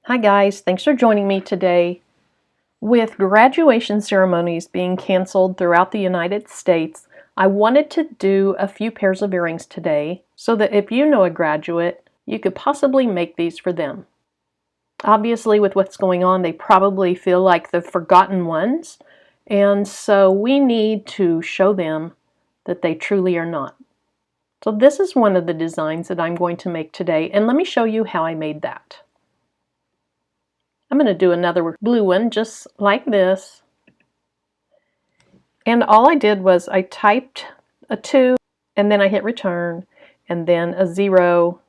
Hi guys, thanks for joining me today. With graduation ceremonies being canceled throughout the United States, I wanted to do a few pairs of earrings today so that if you know a graduate, you could possibly make these for them. Obviously, with what's going on, they probably feel like the forgotten ones, and so we need to show them that they truly are not. So this is one of the designs that I'm going to make today, and let me show you how I made that. I'm going to do another blue one just like this. And all I did was I typed a 2 and then I hit return, and then a 0,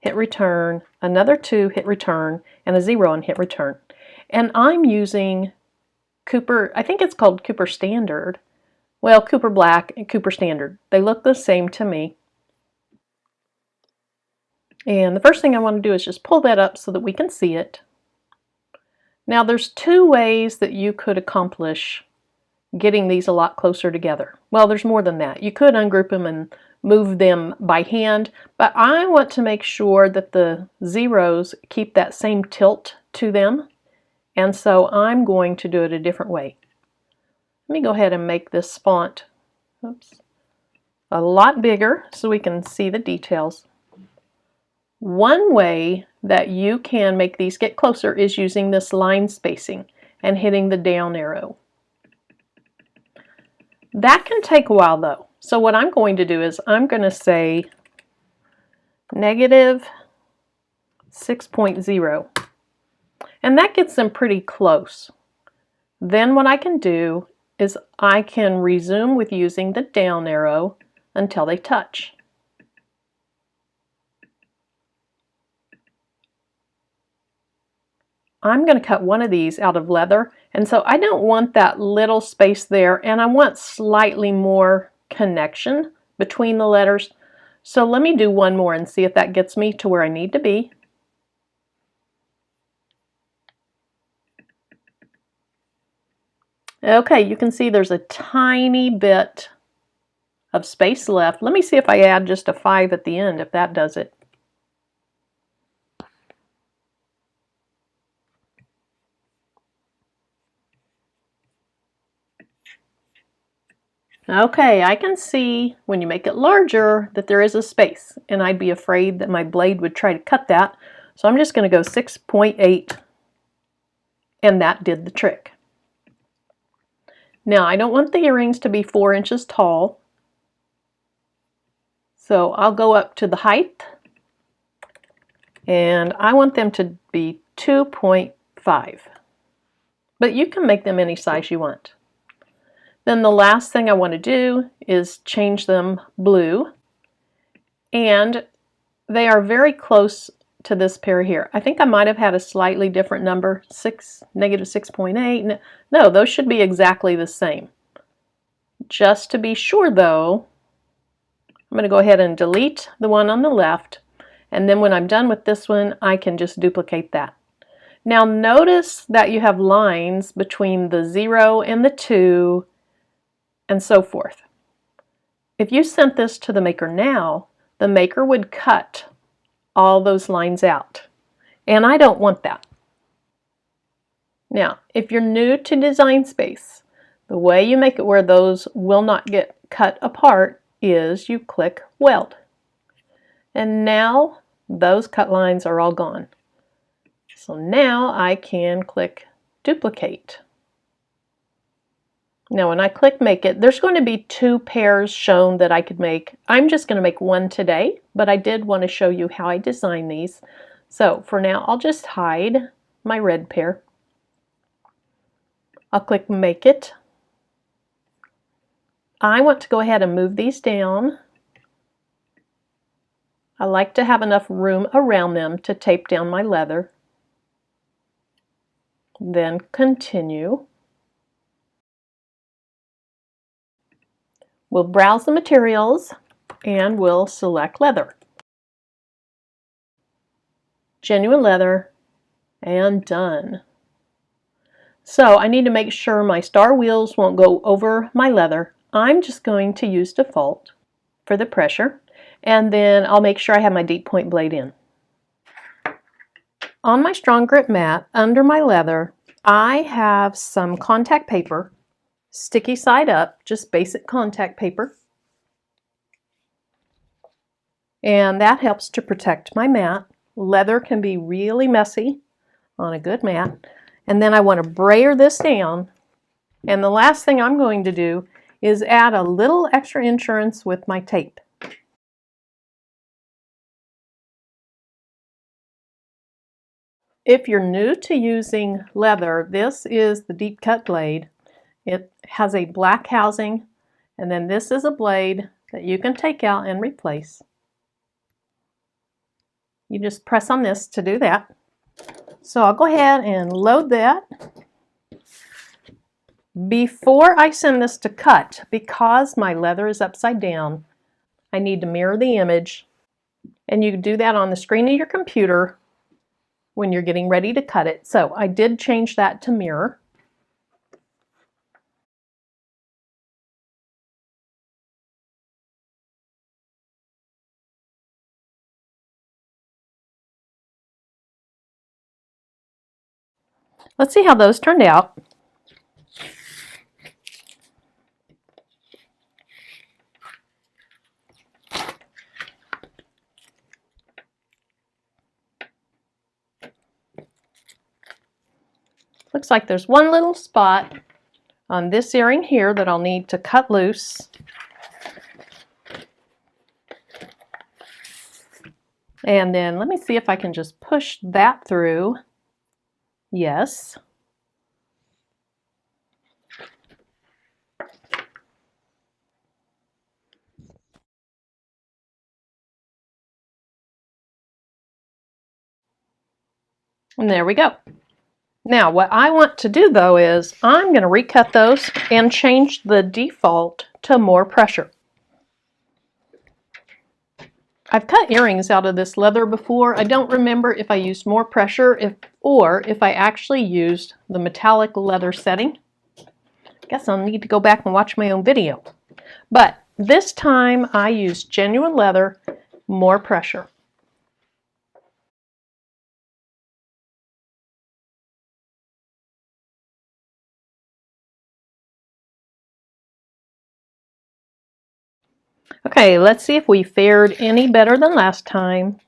hit return, another 2, hit return, and a 0 and hit return. And I'm using Cooper, I think it's called Cooper Standard. Well, Cooper Black and Cooper Standard. They look the same to me. And the first thing I want to do is just pull that up so that we can see it. Now there's two ways that you could accomplish getting these a lot closer together. Well, there's more than that. You could ungroup them and move them by hand, but I want to make sure that the zeros keep that same tilt to them, and so I'm going to do it a different way. Let me go ahead and make this font a lot bigger so we can see the details. One way that you can make these get closer is using this line spacing and hitting the down arrow. That can take a while though. So what I'm going to do is I'm going to say -6.0, and that gets them pretty close. Then what I can do is I can resume with using the down arrow until they touch. I'm going to cut one of these out of leather, and so I don't want that little space there, and I want slightly more connection between the letters. So let me do one more and see if that gets me to where I need to be. Okay, you can see there's a tiny bit of space left. Let me see if I add just a 5 at the end, if that does it. Okay, I can see when you make it larger that there is a space, and I'd be afraid that my blade would try to cut that. So I'm just going to go 6.8, and that did the trick. Now I don't want the earrings to be 4 inches tall, so I'll go up to the height, and I want them to be 2.5. But you can make them any size you want. Then the last thing I want to do is change them blue, and they are very close to this pair here. I think I might have had a slightly different number, -6.8. No, those should be exactly the same. Just to be sure though, I'm going to go ahead and delete the one on the left, and then when I'm done with this one, I can just duplicate that. Now notice that you have lines between the 0 and the 2, and so forth. If you sent this to the maker now, the maker would cut all those lines out, and I don't want that. Now, if you're new to Design Space, the way you make it where those will not get cut apart is you click Weld. And now those cut lines are all gone. So now I can click Duplicate. Now when I click Make It, there's going to be 2 pairs shown that I could make. I'm just going to make one today, but I did want to show you how I design these. So for now, I'll just hide my red pair. I'll click Make It. I want to go ahead and move these down. I like to have enough room around them to tape down my leather. Then Continue. We'll browse the materials and we'll select leather. Genuine leather, and done. So I need to make sure my star wheels won't go over my leather. I'm just going to use default for the pressure, and then I'll make sure I have my deep point blade in. On my strong grip mat, under my leather, I have some contact paper, sticky side up, just basic contact paper. And that helps to protect my mat. Leather can be really messy on a good mat. And then I want to brayer this down. And the last thing I'm going to do is add a little extra insurance with my tape. If you're new to using leather, this is the deep cut blade. It has a black housing, and then this is a blade that you can take out and replace. You just press on this to do that. So I'll go ahead and load that. Before I send this to cut, because my leather is upside down, I need to mirror the image, and you do that on the screen of your computer when you're getting ready to cut it. So I did change that to mirror. Let's see how those turned out. Looks like there's one little spot on this earring here that I'll need to cut loose. And then let me see if I can just push that through. Yes. And there we go. Now what I want to do though is I'm going to recut those and change the default to more pressure. I've cut earrings out of this leather before. I don't remember if I used more pressure or if I actually used the metallic leather setting. Guess I'll need to go back and watch my own video. But this time I used genuine leather, more pressure. Okay, let's see if we fared any better than last time.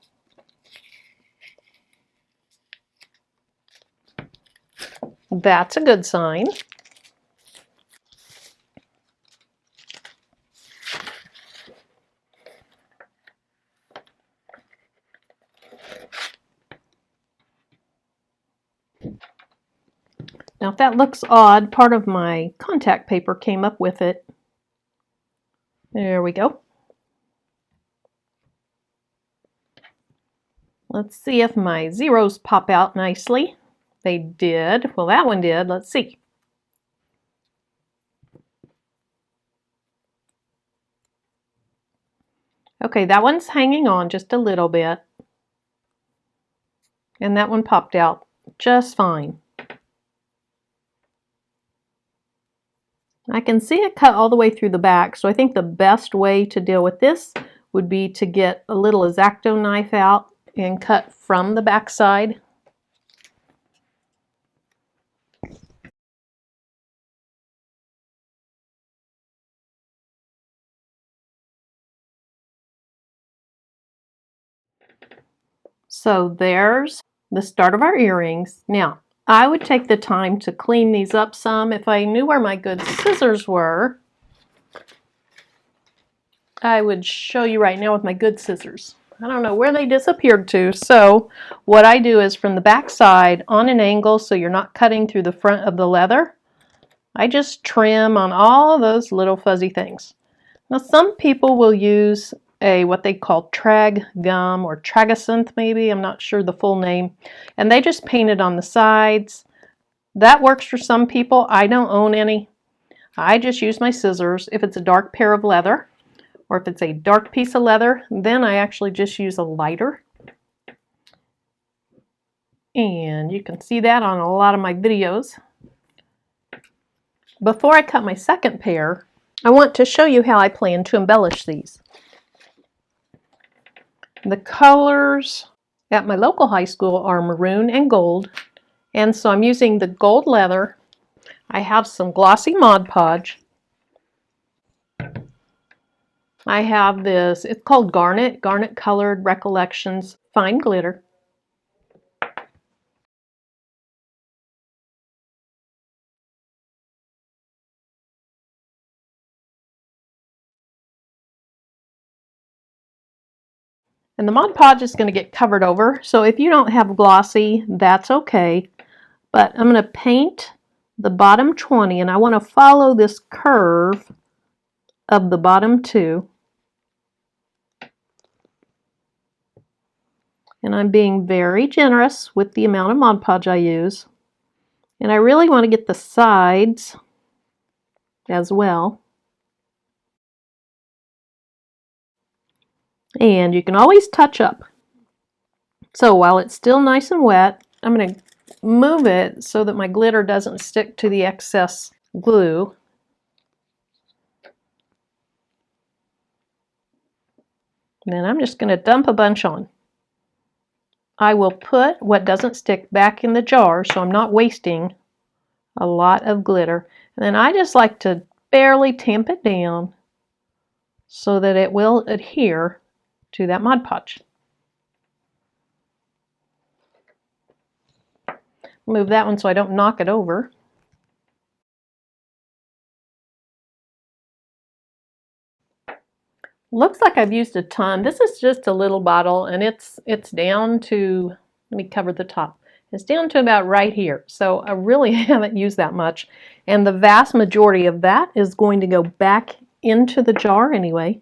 That's a good sign. Now if that looks odd, part of my contact paper came up with it. There we go. Let's see if my zeros pop out nicely. They did. Well, that one did. Let's see. Okay, that one's hanging on just a little bit. And that one popped out just fine. I can see it cut all the way through the back, so I think the best way to deal with this would be to get a little X-Acto knife out and cut from the back side. So there's the start of our earrings. Now, I would take the time to clean these up some. If I knew where my good scissors were, I would show you right now with my good scissors. I don't know where they disappeared to. So what I do is from the back side on an angle so you're not cutting through the front of the leather, I just trim on all those little fuzzy things. Now some people will use what they call trag gum or tragasynth maybe, I'm not sure the full name, and they just paint it on the sides. That works for some people. I don't own any. I just use my scissors. If it's a dark pair of leather or if it's a dark piece of leather, then I actually just use a lighter. And you can see that on a lot of my videos. Before I cut my second pair, I want to show you how I plan to embellish these. The colors at my local high school are maroon and gold, and so I'm using the gold leather. I have some glossy Mod Podge. I have this, it's called Garnet Colored Recollections Fine Glitter. And the Mod Podge is going to get covered over, so if you don't have glossy, that's okay. But I'm going to paint the bottom 20, and I want to follow this curve of the bottom 2. And I'm being very generous with the amount of Mod Podge I use. And I really want to get the sides as well. And you can always touch up. So while it's still nice and wet, I'm going to move it so that my glitter doesn't stick to the excess glue. And then I'm just going to dump a bunch on. I will put what doesn't stick back in the jar so I'm not wasting a lot of glitter. And then I just like to barely tamp it down so that it will adhere to that Mod Podge. Move that one so I don't knock it over. Looks like I've used a ton. This is just a little bottle, and it's down to, let me cover the top. It's down to about right here. So I really haven't used that much. And the vast majority of that is going to go back into the jar anyway.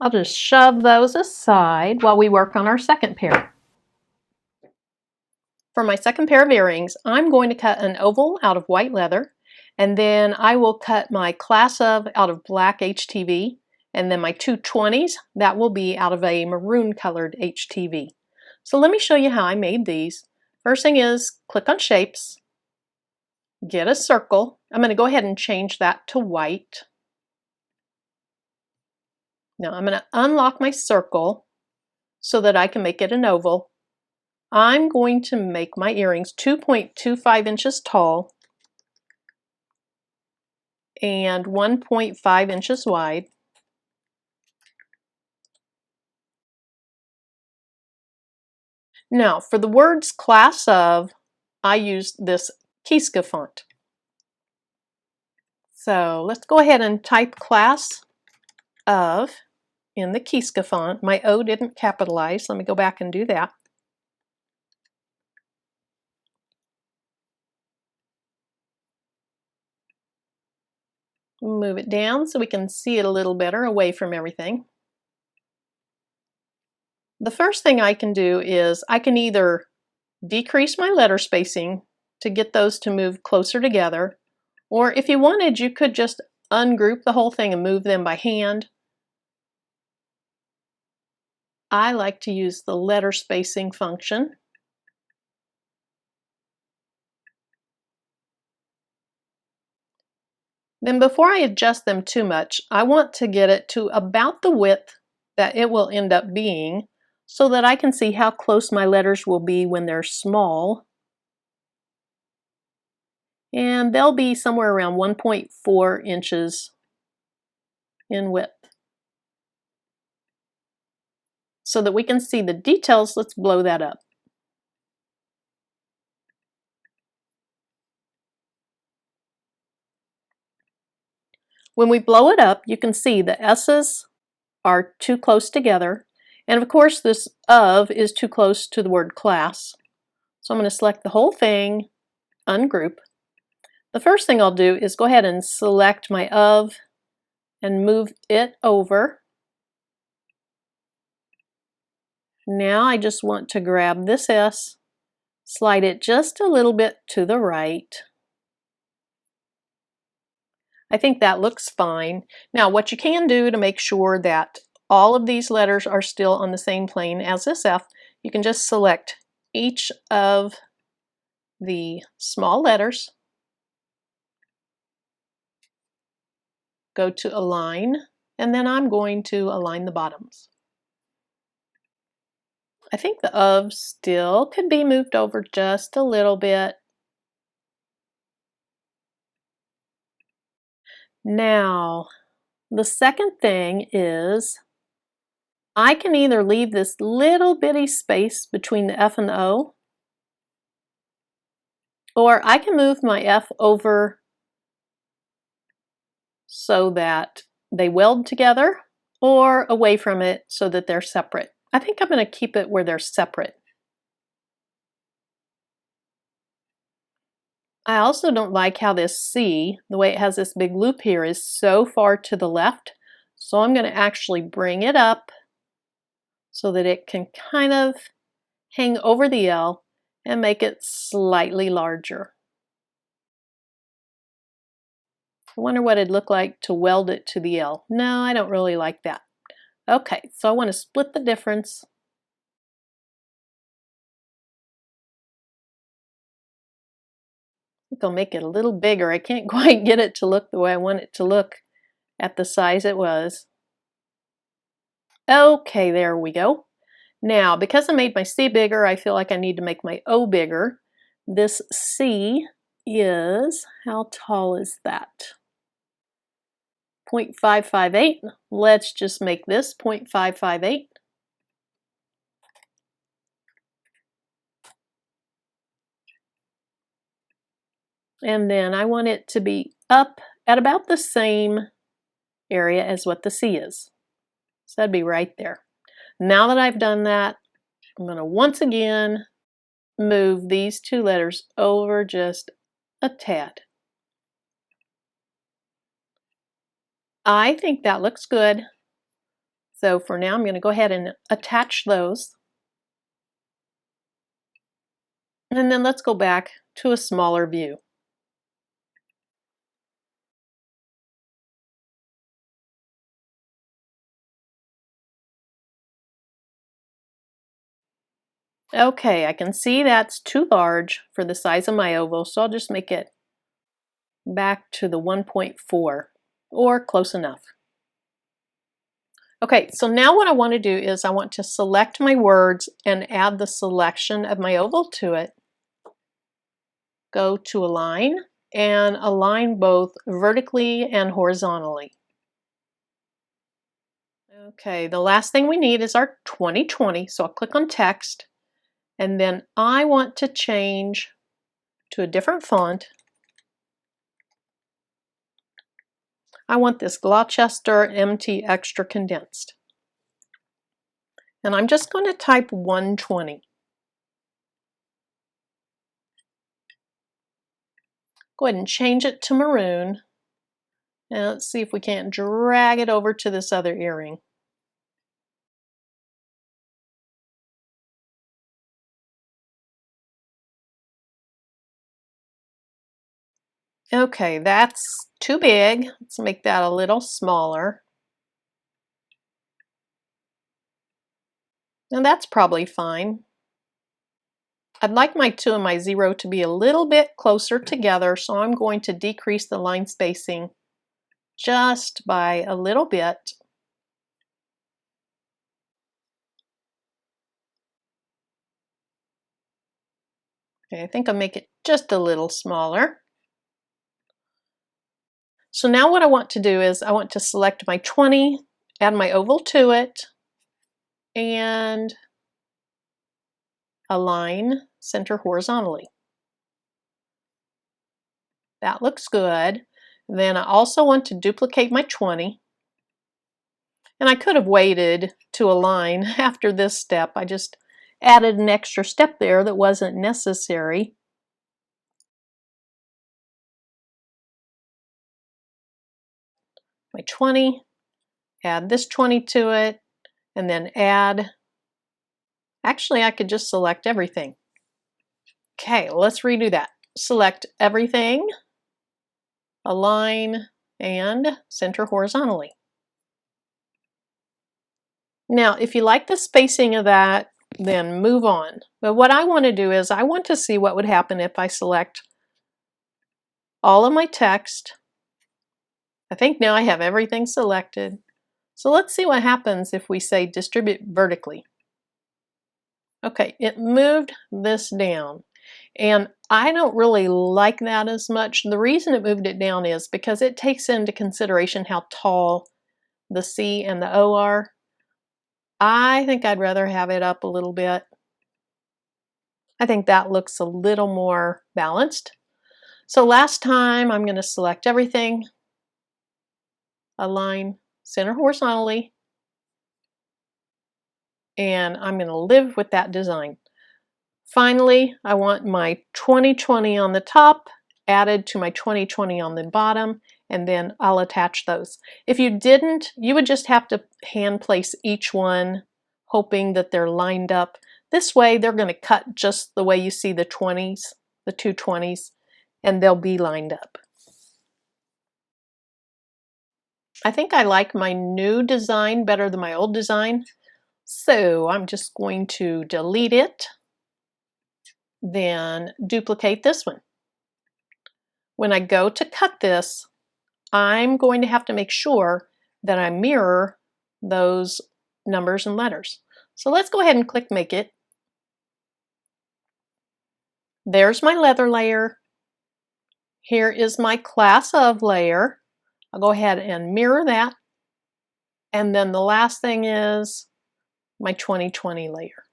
I'll just shove those aside while we work on our second pair. For my second pair of earrings, I'm going to cut an oval out of white leather, and then I will cut my class of out of black HTV, and then my 220s, that will be out of a maroon colored HTV. So let me show you how I made these. First thing is click on shapes, get a circle. I'm going to go ahead and change that to white. Now I'm going to unlock my circle so that I can make it an oval. I'm going to make my earrings 2.25 inches tall and 1.5 inches wide. Now for the words class of, I used this Cricut font. So let's go ahead and type class of in the Cricut font. My O didn't capitalize. Let me go back and do that. Move it down so we can see it a little better away from everything. The first thing I can do is I can either decrease my letter spacing to get those to move closer together, or if you wanted, you could just ungroup the whole thing and move them by hand. I like to use the letter spacing function. Then before I adjust them too much, I want to get it to about the width that it will end up being so that I can see how close my letters will be when they're small. And they'll be somewhere around 1.4 inches in width. So that we can see the details, let's blow that up. When we blow it up, you can see the S's are too close together. And of course, this of is too close to the word class. So I'm going to select the whole thing, ungroup. The first thing I'll do is go ahead and select my of and move it over. Now I just want to grab this S, slide it just a little bit to the right. I think that looks fine. Now what you can do to make sure that all of these letters are still on the same plane as this F, you can just select each of the small letters go to Align, and then I'm going to align the bottoms. I think the of still could be moved over just a little bit. Now, the second thing is I can either leave this little bitty space between the F and the O, or I can move my F over so that they weld together, or away from it so that they're separate. I think I'm going to keep it where they're separate. I also don't like how this C, the way it has this big loop here, is so far to the left. So I'm going to actually bring it up so that it can kind of hang over the L and make it slightly larger. I wonder what it'd look like to weld it to the L. No, I don't really like that. Okay, so I want to split the difference. I think I'll make it a little bigger. I can't quite get it to look the way I want it to look at the size it was. Okay, there we go. Now, because I made my C bigger, I feel like I need to make my O bigger. This C is, how tall is that? 0.558. Let's just make this 0.558. And then I want it to be up at about the same area as what the C is. So that'd be right there. Now that I've done that, I'm going to once again move these two letters over just a tad. I think that looks good. So for now, I'm going to go ahead and attach those. And then let's go back to a smaller view. Okay, I can see that's too large for the size of my oval, so I'll just make it back to the 1.4 or close enough. Okay, so now what I want to do is I want to select my words and add the selection of my oval to it. Go to Align and align both vertically and horizontally. Okay, the last thing we need is our 2020, so I'll click on Text, and then I want to change to a different font. I want this Gloucester MT Extra Condensed. And I'm just going to type 120. Go ahead and change it to maroon. Now let's see if we can't drag it over to this other earring. Okay, that's too big. Let's make that a little smaller. And that's probably fine. I'd like my 2 and my 0 to be a little bit closer together, so I'm going to decrease the line spacing just by a little bit. Okay, I think I'll make it just a little smaller. So now what I want to do is I want to select my 20, add my oval to it, and align center horizontally. That looks good. Then I also want to duplicate my 20. And I could have waited to align after this step. I just added an extra step there that wasn't necessary. My 20, add this 20 to it, and then add, actually I could just select everything. Okay, let's redo that. Select everything, align, and center horizontally. Now, if you like the spacing of that, then move on. But what I want to do is I want to see what would happen if I select all of my text I think now I have everything selected. So let's see what happens if we say distribute vertically. Okay, it moved this down. And I don't really like that as much. The reason it moved it down is because it takes into consideration how tall the C and the O are. I think I'd rather have it up a little bit. I think that looks a little more balanced. So last time I'm going to select everything, align center horizontally, and I'm going to live with that design. Finally, I want my 2020 on the top added to my 2020 on the bottom, and then I'll attach those. If you didn't, you would just have to hand place each one, hoping that they're lined up. This way, they're going to cut just the way you see the 20s, the two 20s, and they'll be lined up. I think I like my new design better than my old design, so I'm just going to delete it, then duplicate this one. When I go to cut this, I'm going to have to make sure that I mirror those numbers and letters. So let's go ahead and click Make It. There's my leather layer. Here is my Class Of layer. I'll go ahead and mirror that. And then the last thing is my 2020 layer.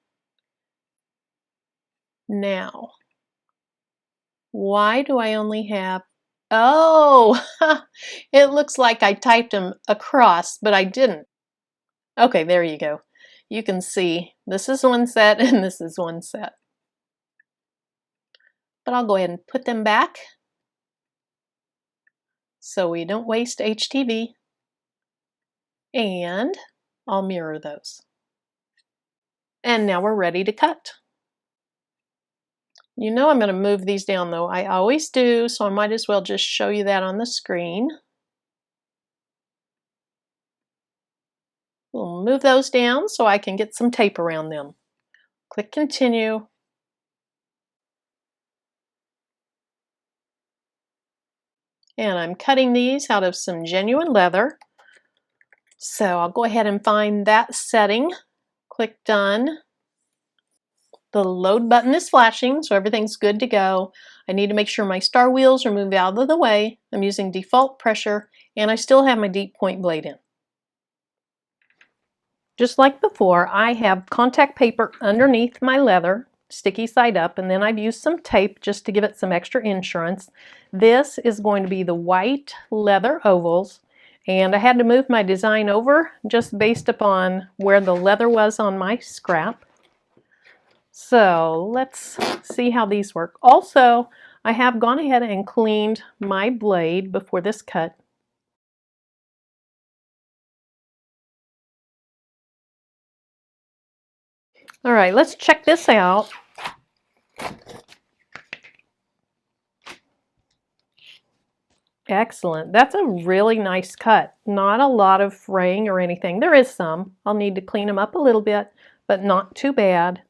Now, why do I only have, oh, it looks like I typed them across, but I didn't. Okay, there you go. You can see this is one set and this is one set. But I'll go ahead and put them back so we don't waste HTV, and I'll mirror those. And now we're ready to cut. You know I'm going to move these down though. I always do, so I might as well just show you that on the screen. We'll move those down so I can get some tape around them. Click Continue. And I'm cutting these out of some genuine leather. So I'll go ahead and find that setting. Click Done. The load button is flashing, so everything's good to go. I need to make sure my star wheels are moved out of the way. I'm using default pressure, and I still have my deep point blade in. Just like before, I have contact paper underneath my leather, sticky side up, and then I've used some tape just to give it some extra insurance. This is going to be the white leather ovals, and I had to move my design over just based upon where the leather was on my scrap. So let's see how these work. Also, I have gone ahead and cleaned my blade before this cut. All right, let's check this out. Excellent. That's a really nice cut. Not a lot of fraying or anything. There is some. I'll need to clean them up a little bit, but not too bad.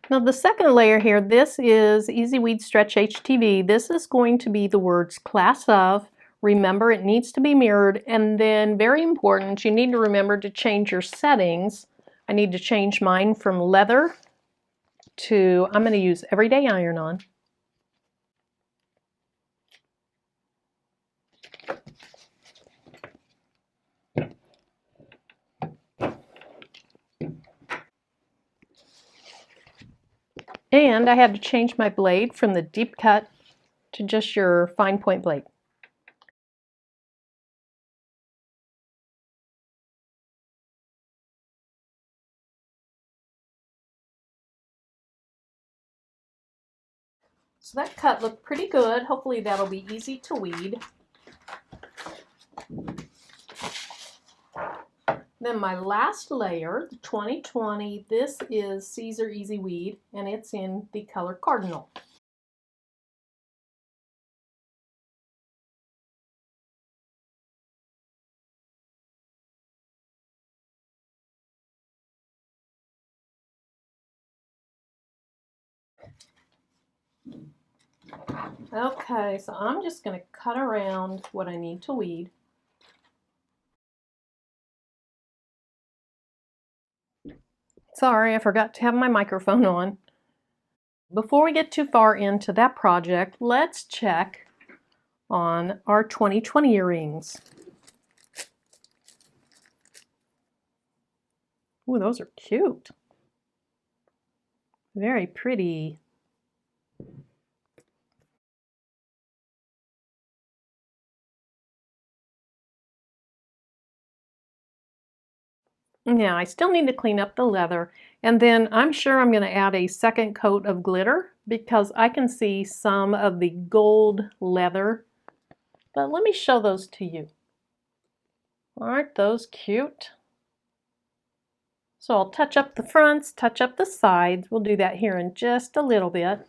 Now the second layer here, this is Easy Weed Stretch HTV. This is going to be the words Class Of. Remember, it needs to be mirrored, and then very important, you need to remember to change your settings. I need to change mine from leather to, I'm going to use Everyday Iron-On. And I had to change my blade from the deep cut to just your fine point blade. So that cut looked pretty good. Hopefully that'll be easy to weed. Then my last layer, the 2020, this is Caesar Easy Weed, and it's in the color Cardinal. Okay, so I'm just going to cut around what I need to weed. Sorry, I forgot to have my microphone on. Before we get too far into that project, let's check on our 2020 earrings. Ooh, those are cute. Very pretty. Yeah, I still need to clean up the leather, and then I'm sure I'm going to add a second coat of glitter because I can see some of the gold leather. But let me show those to you. Aren't those cute? So I'll touch up the fronts, touch up the sides. We'll do that here in just a little bit.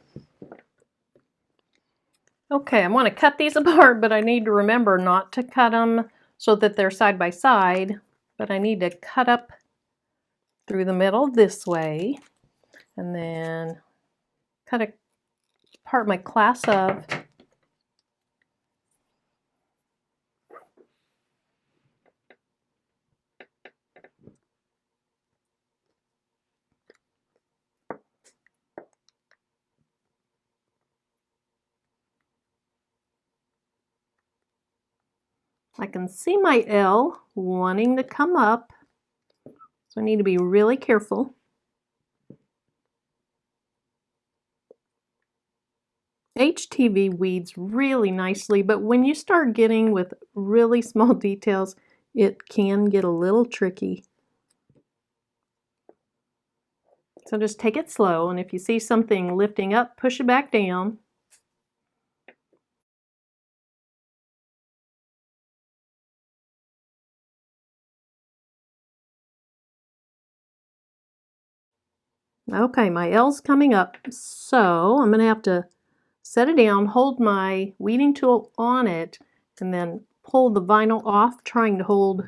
Okay, I want to cut these apart, but I need to remember not to cut them so that they're side by side. But I need to cut up through the middle this way, and then cut apart my class of. I can see my L wanting to come up, so I need to be really careful. HTV weeds really nicely, but when you start getting with really small details, it can get a little tricky. So just take it slow, and if you see something lifting up, push it back down. Okay, my L's coming up, so I'm going to have to set it down, hold my weeding tool on it, and then pull the vinyl off, trying to hold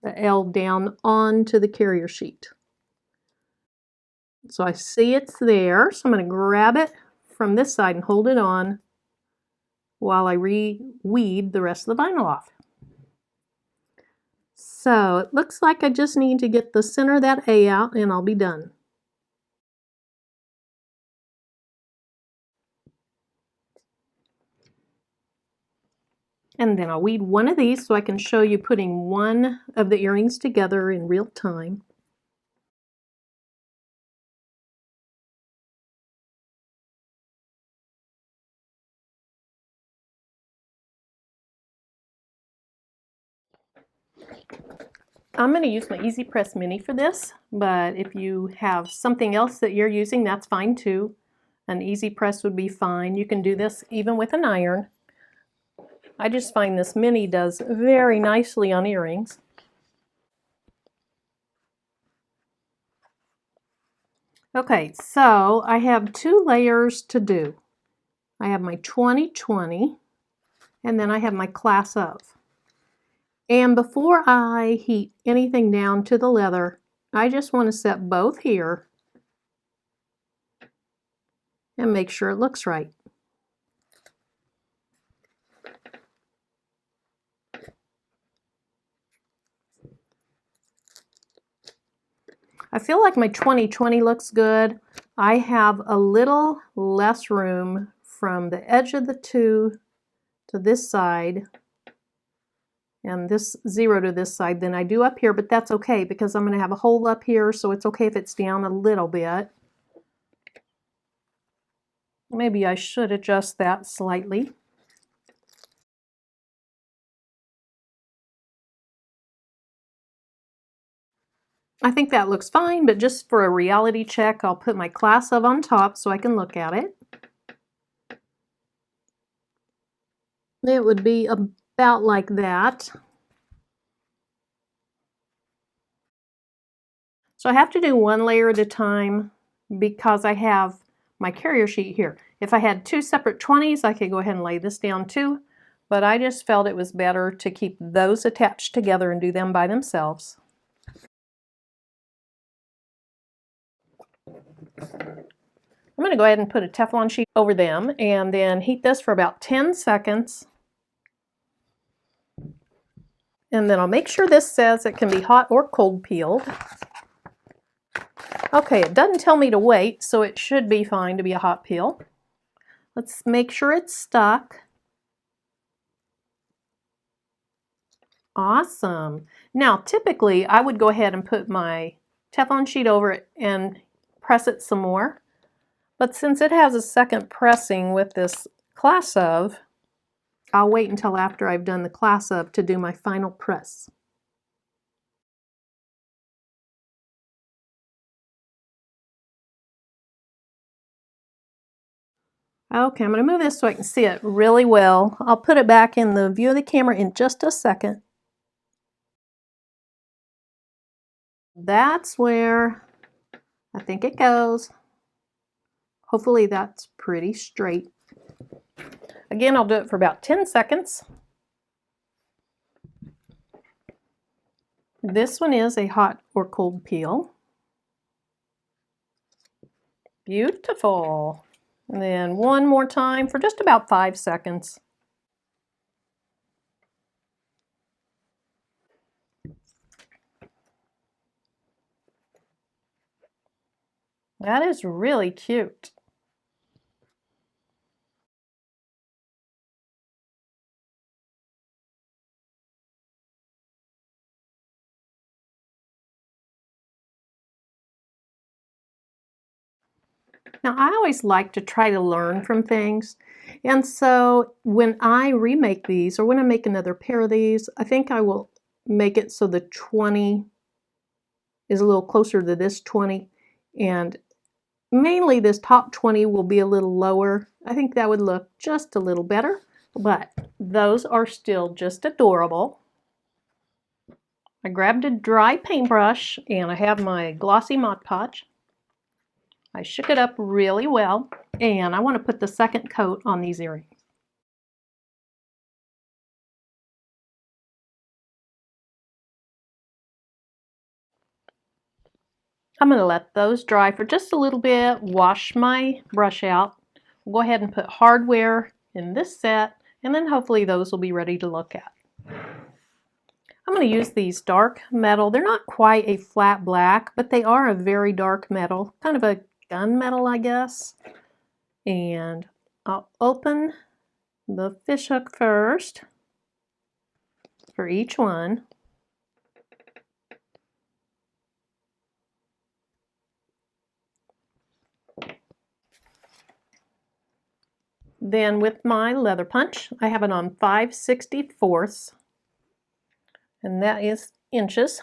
the L down onto the carrier sheet. So I see it's there, so I'm going to grab it from this side and hold it on while I re-weed the rest of the vinyl off. So it looks like I just need to get the center of that A out and I'll be done. And then I'll weed one of these so I can show you putting one of the earrings together in real time. I'm going to use my Easy Press Mini for this, but if you have something else that you're using, that's fine too. An Easy Press would be fine. You can do this even with an iron. I just find this Mini does very nicely on earrings. Okay, so I have two layers to do. I have my 2020 and then I have my class of. And before I heat anything down to the leather, I just want to set both here and make sure it looks right. I feel like my 2020 looks good. I have a little less room from the edge of the two to this side and this 0 to this side than I do up here, but that's okay because I'm going to have a hole up here, so it's okay if it's down a little bit. Maybe I should adjust that slightly. I think that looks fine, but just for a reality check, I'll put my class of on top so I can look at it. It would be about like that. So I have to do one layer at a time because I have my carrier sheet here. If I had two separate 20s, I could go ahead and lay this down too, but I just felt it was better to keep those attached together and do them by themselves. I'm going to go ahead and put a Teflon sheet over them and then heat this for about 10 seconds. And then I'll make sure this says it can be hot or cold peeled. Okay, it doesn't tell me to wait, so it should be fine to be a hot peel. Let's make sure it's stuck. Awesome. Now, typically, I would go ahead and put my Teflon sheet over it and press it some more. But since it has a second pressing with this class of, I'll wait until after I've done the class of to do my final press. Okay, I'm going to move this so I can see it really well. I'll put it back in the view of the camera in just a second. That's where I think it goes. Hopefully that's pretty straight. Again, I'll do it for about 10 seconds. This one is a hot or cold peel. Beautiful. And then one more time for just about 5 seconds. That is really cute. Now, I always like to try to learn from things. And so when I remake these, or when I make another pair of these, I think I will make it so the 20 is a little closer to this 20. And mainly this top 20 will be a little lower. I think that would look just a little better. But those are still just adorable. I grabbed a dry paintbrush and I have my glossy Mod Podge. I shook it up really well, and I want to put the second coat on these earrings. I'm going to let those dry for just a little bit, wash my brush out. We'll go ahead and put hardware in this set, and then hopefully those will be ready to look at. I'm going to use these dark metal. They're not quite a flat black, but they are a very dark metal, kind of a gunmetal, I guess. And I'll open the fishhook first for each one. Then with my leather punch, I have it on 5/64, and that is inches.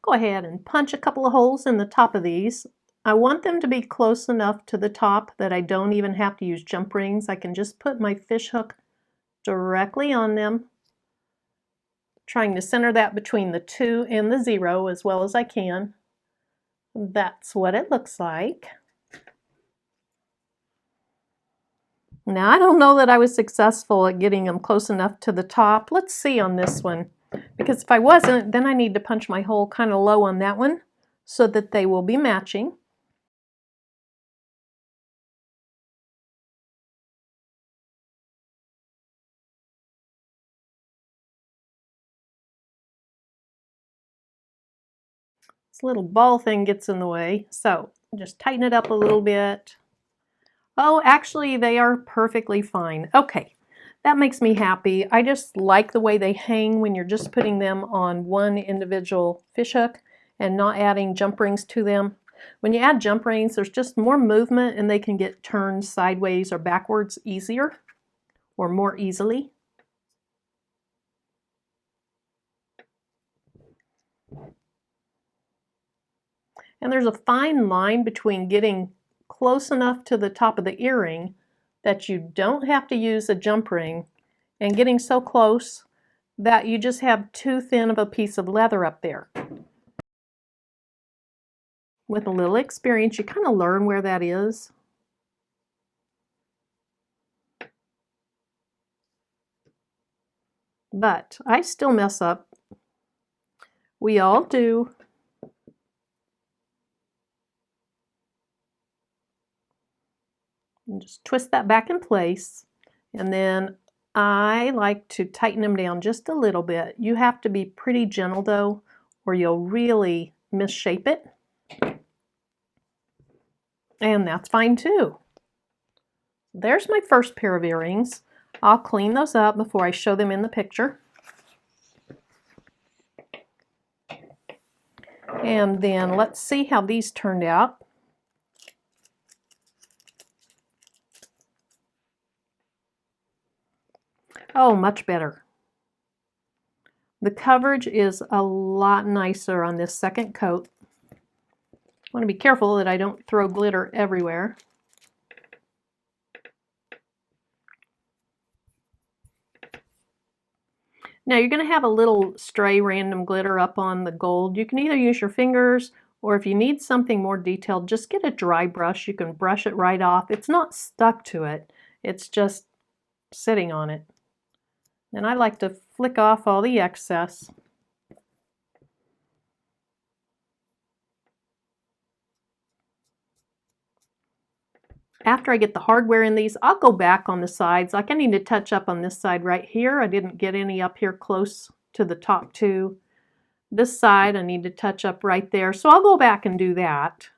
Go ahead and punch a couple of holes in the top of these. I want them to be close enough to the top that I don't even have to use jump rings. I can just put my fish hook directly on them, trying to center that between the 2 and the 0 as well as I can. That's what it looks like. Now, I don't know that I was successful at getting them close enough to the top. Let's see on this one, because if I wasn't, then I need to punch my hole kind of low on that one so that they will be matching. This little ball thing gets in the way, so just tighten it up a little bit. Oh, actually, they are perfectly fine. Okay, that makes me happy. I just like the way they hang when you're just putting them on one individual fish hook and not adding jump rings to them. When you add jump rings, there's just more movement and they can get turned sideways or backwards easier or more easily. And there's a fine line between getting close enough to the top of the earring that you don't have to use a jump ring and getting so close that you just have too thin of a piece of leather up there. With a little experience, you kind of learn where that is. But I still mess up. We all do. And just twist that back in place. And then I like to tighten them down just a little bit. You have to be pretty gentle though, or you'll really misshape it. And that's fine too. There's my first pair of earrings. I'll clean those up before I show them in the picture. And then let's see how these turned out. Oh, much better. The coverage is a lot nicer on this second coat. I want to be careful that I don't throw glitter everywhere. Now you're going to have a little stray random glitter up on the gold. You can either use your fingers, or if you need something more detailed, just get a dry brush. You can brush it right off. It's not stuck to it. It's just sitting on it. And I like to flick off all the excess. After I get the hardware in these, I'll go back on the sides. Like I need to touch up on this side right here. I didn't get any up here close to the top two. This side I need to touch up right there. So I'll go back and do that.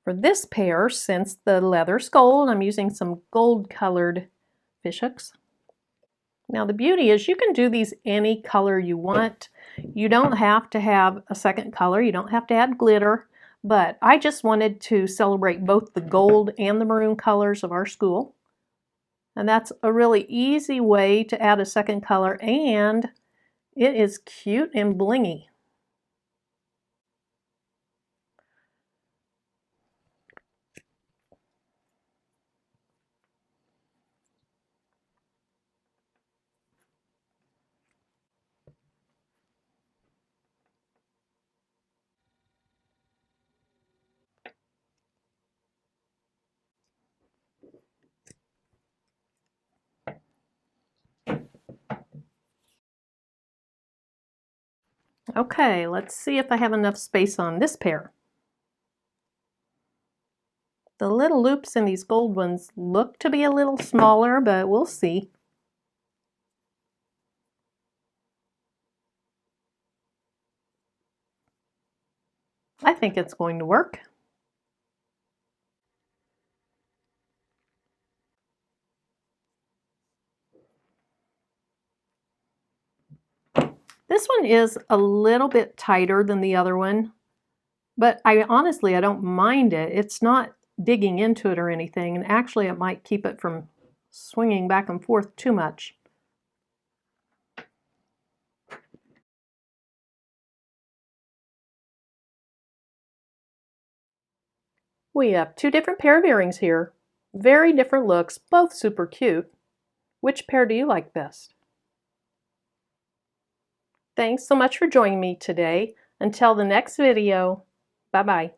For this pair, since the leather's gold, I'm using some gold colored fishhooks. Now the beauty is you can do these any color you want. You don't have to have a second color. You don't have to add glitter. But I just wanted to celebrate both the gold and the maroon colors of our school. And that's a really easy way to add a second color, and it is cute and blingy. Okay, let's see if I have enough space on this pair. The little loops in these gold ones look to be a little smaller, but we'll see. I think it's going to work. This one is a little bit tighter than the other one, but honestly, I don't mind it. It's not digging into it or anything, and actually it might keep it from swinging back and forth too much. We have two different pair of earrings here. Very different looks, both super cute. Which pair do you like best? Thanks so much for joining me today. Until the next video, bye-bye.